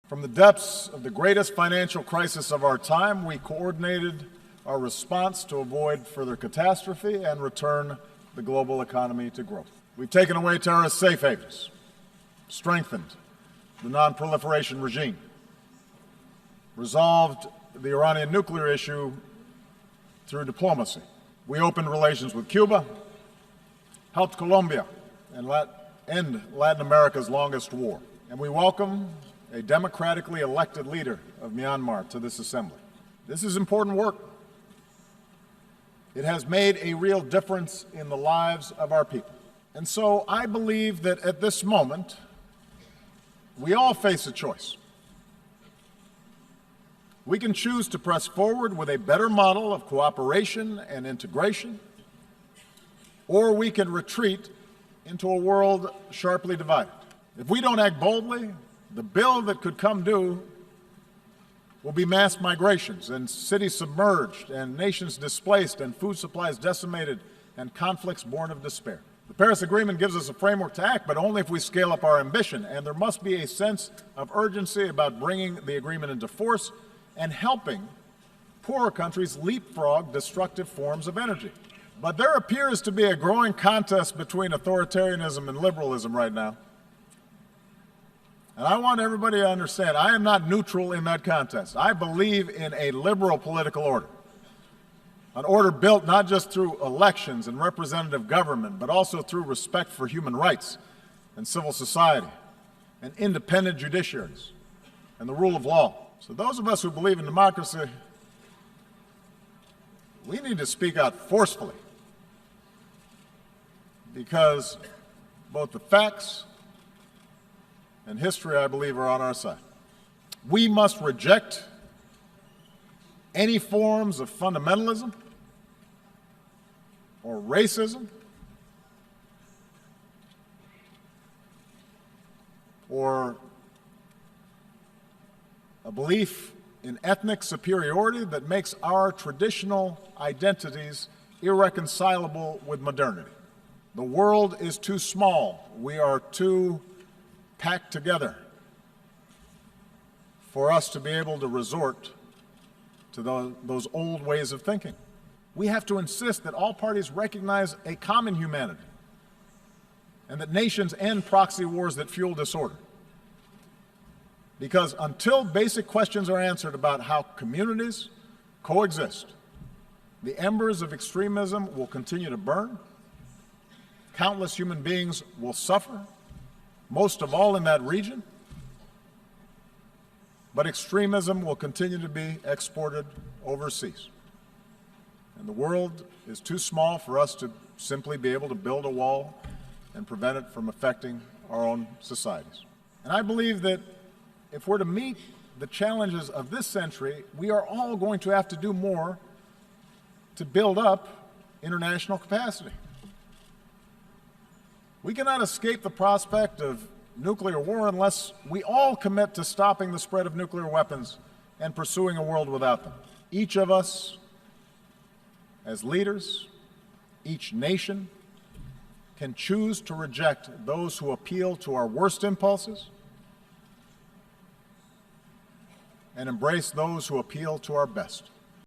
From the depths of the greatest financial crisis of our time, we coordinated our response to avoid further catastrophe and return the global economy to growth. We've taken away terrorist safe havens, strengthened the non-proliferation regime, resolved the Iranian nuclear issue through diplomacy. We opened relations with Cuba, helped Colombia and end Latin America's longest war. And we welcome a democratically elected leader of Myanmar to this assembly. This is important work. It has made a real difference in the lives of our people. And so I believe that at this moment, we all face a choice. We can choose to press forward with a better model of cooperation and integration, or we can retreat into a world sharply divided. If we don't act boldly, the bill that could come due will be mass migrations and cities submerged and nations displaced and food supplies decimated and conflicts born of despair. The Paris Agreement gives us a framework to act, but only if we scale up our ambition, and there must be a sense of urgency about bringing the agreement into force and helping poorer countries leapfrog destructive forms of energy. But there appears to be a growing contest between authoritarianism and liberalism right now. And I want everybody to understand, I am not neutral in that contest. I believe in a liberal political order, an order built not just through elections and representative government, but also through respect for human rights and civil society and independent judiciaries and the rule of law. So those of us who believe in democracy, we need to speak out forcefully, because both the facts and history, I believe, are on our side. We must reject any forms of fundamentalism or racism or a belief in ethnic superiority that makes our traditional identities irreconcilable with modernity. The world is too small. We are too packed together for us to be able to resort to those old ways of thinking. We have to insist that all parties recognize a common humanity and that nations end proxy wars that fuel disorder. Because until basic questions are answered about how communities coexist, the embers of extremism will continue to burn, countless human beings will suffer, most of all in that region, but extremism will continue to be exported overseas. And the world is too small for us to simply be able to build a wall and prevent it from affecting our own societies. And I believe that if we're to meet the challenges of this century, we are all going to have to do more to build up international capacity. We cannot escape the prospect of nuclear war unless we all commit to stopping the spread of nuclear weapons and pursuing a world without them. Each of us, as leaders, each nation, can choose to reject those who appeal to our worst impulses and embrace those who appeal to our best.